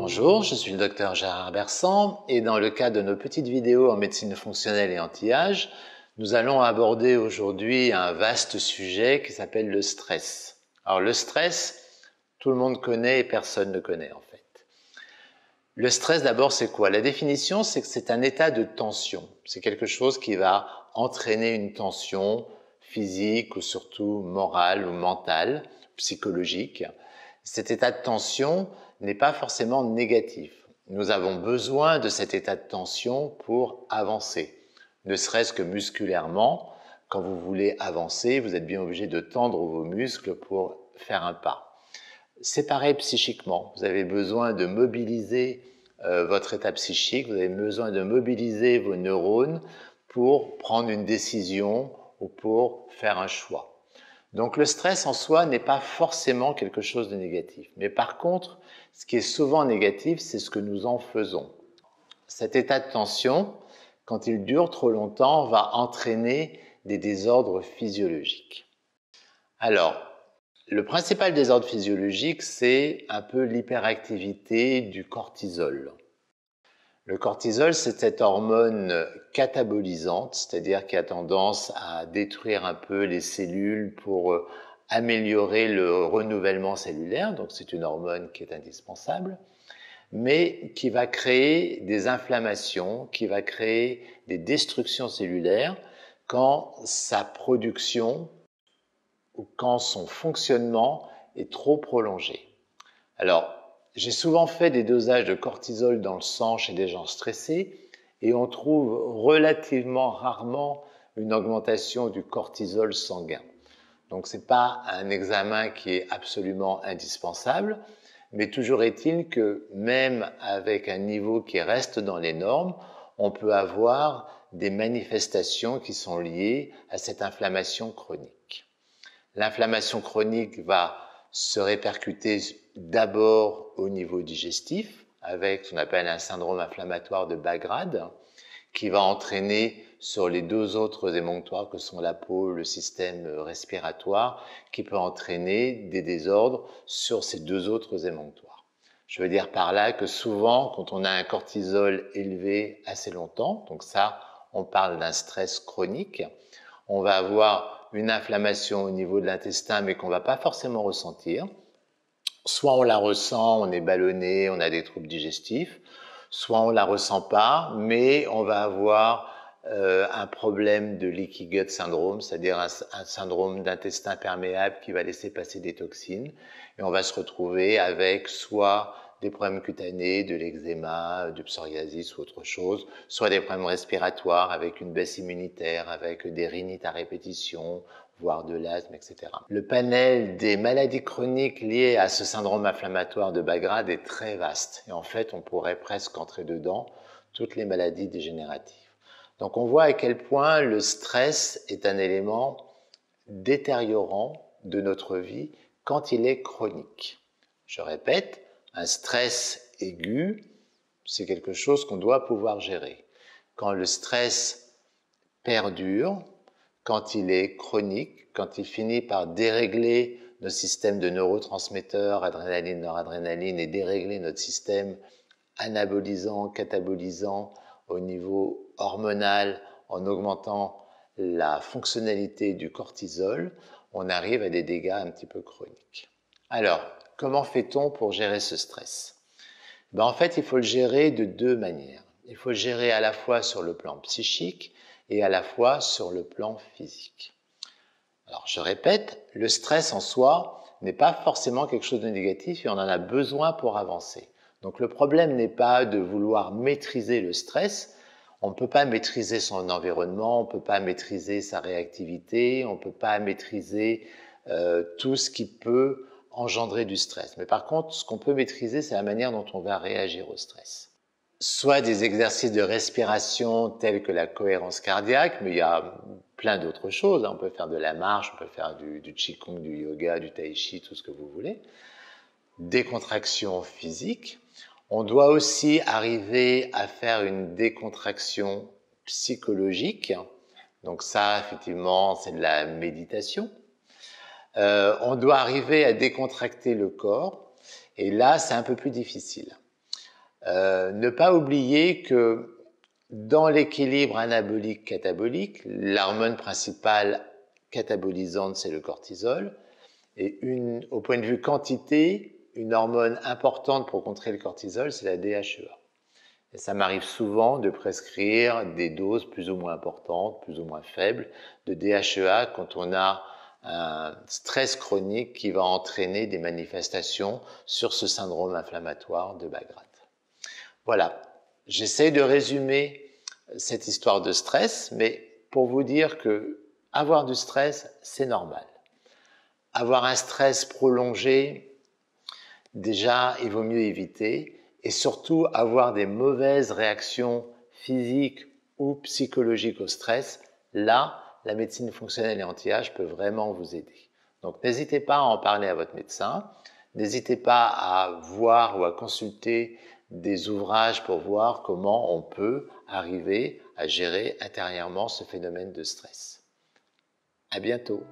Bonjour, je suis le docteur Gérard Bersan et dans le cadre de nos petites vidéos en médecine fonctionnelle et anti-âge, nous allons aborder aujourd'hui un vaste sujet qui s'appelle le stress. Alors le stress, tout le monde connaît et personne ne connaît en fait. Le stress d'abord c'est quoi? La définition c'est que c'est un état de tension. C'est quelque chose qui va entraîner une tension physique ou surtout morale ou mentale, psychologique. Cet état de tension n'est pas forcément négatif. Nous avons besoin de cet état de tension pour avancer. Ne serait-ce que musculairement, quand vous voulez avancer, vous êtes bien obligé de tendre vos muscles pour faire un pas. C'est pareil psychiquement. Vous avez besoin de mobiliser votre état psychique, vous avez besoin de mobiliser vos neurones pour prendre une décision ou pour faire un choix. Donc le stress en soi n'est pas forcément quelque chose de négatif. Mais par contre, ce qui est souvent négatif, c'est ce que nous en faisons. Cet état de tension, quand il dure trop longtemps, va entraîner des désordres physiologiques. Alors, le principal désordre physiologique, c'est un peu l'hyperactivité du cortisol. Le cortisol, c'est cette hormone catabolisante, c'est-à-dire qui a tendance à détruire un peu les cellules pour améliorer le renouvellement cellulaire. Donc c'est une hormone qui est indispensable, mais qui va créer des inflammations, qui va créer des destructions cellulaires quand sa production ou quand son fonctionnement est trop prolongé. Alors, j'ai souvent fait des dosages de cortisol dans le sang chez des gens stressés et on trouve relativement rarement une augmentation du cortisol sanguin. Donc ce n'est pas un examen qui est absolument indispensable, mais toujours est-il que même avec un niveau qui reste dans les normes, on peut avoir des manifestations qui sont liées à cette inflammation chronique. L'inflammation chronique va se répercuter d'abord au niveau digestif, avec ce qu'on appelle un syndrome inflammatoire de bas grade, qui va entraîner sur les deux autres émonctoires que sont la peau, le système respiratoire, qui peut entraîner des désordres sur ces deux autres émonctoires. Je veux dire par là que souvent, quand on a un cortisol élevé assez longtemps, donc ça, on parle d'un stress chronique, on va avoir une inflammation au niveau de l'intestin, mais qu'on ne va pas forcément ressentir. Soit on la ressent, on est ballonné, on a des troubles digestifs, soit on ne la ressent pas, mais on va avoir un problème de leaky gut syndrome, c'est-à-dire un syndrome d'intestin perméable qui va laisser passer des toxines, et on va se retrouver avec soit des problèmes cutanés, de l'eczéma, du psoriasis ou autre chose, soit des problèmes respiratoires avec une baisse immunitaire, avec des rhinites à répétition, voire de l'asthme, etc. Le panel des maladies chroniques liées à ce syndrome inflammatoire de bas grade est très vaste. Et en fait, on pourrait presque entrer dedans toutes les maladies dégénératives. Donc on voit à quel point le stress est un élément détériorant de notre vie quand il est chronique. Je répète, un stress aigu, c'est quelque chose qu'on doit pouvoir gérer. Quand le stress perdure, quand il est chronique, quand il finit par dérégler nos systèmes de neurotransmetteurs, adrénaline, noradrénaline, et dérégler notre système anabolisant, catabolisant au niveau hormonal en augmentant la fonctionnalité du cortisol, on arrive à des dégâts un petit peu chroniques. Alors, comment fait-on pour gérer ce stress? En fait, il faut le gérer de deux manières. Il faut le gérer à la fois sur le plan psychique et à la fois sur le plan physique. Alors, je répète, le stress en soi n'est pas forcément quelque chose de négatif et on en a besoin pour avancer. Donc, le problème n'est pas de vouloir maîtriser le stress. On ne peut pas maîtriser son environnement, on ne peut pas maîtriser sa réactivité, on ne peut pas maîtriser tout ce qui peut engendrer du stress. Mais par contre, ce qu'on peut maîtriser, c'est la manière dont on va réagir au stress. Soit des exercices de respiration tels que la cohérence cardiaque, mais il y a plein d'autres choses. On peut faire de la marche, on peut faire du qigong, du yoga, du tai chi, tout ce que vous voulez. Des contractions physiques. On doit aussi arriver à faire une décontraction psychologique. Donc ça, effectivement, c'est de la méditation. On doit arriver à décontracter le corps. Et là, c'est un peu plus difficile. Ne pas oublier que dans l'équilibre anabolique-catabolique, l'hormone principale catabolisante, c'est le cortisol. Et au point de vue quantité, une hormone importante pour contrer le cortisol, c'est la DHEA. Et ça m'arrive souvent de prescrire des doses plus ou moins importantes, plus ou moins faibles de DHEA quand on a un stress chronique qui va entraîner des manifestations sur ce syndrome inflammatoire de Bagrad. Voilà, j'essaie de résumer cette histoire de stress, mais pour vous dire que avoir du stress, c'est normal. Avoir un stress prolongé, déjà, il vaut mieux éviter. Et surtout, avoir des mauvaises réactions physiques ou psychologiques au stress, là, la médecine fonctionnelle et anti-âge peut vraiment vous aider. Donc, n'hésitez pas à en parler à votre médecin. N'hésitez pas à voir ou à consulter des ouvrages pour voir comment on peut arriver à gérer intérieurement ce phénomène de stress. À bientôt.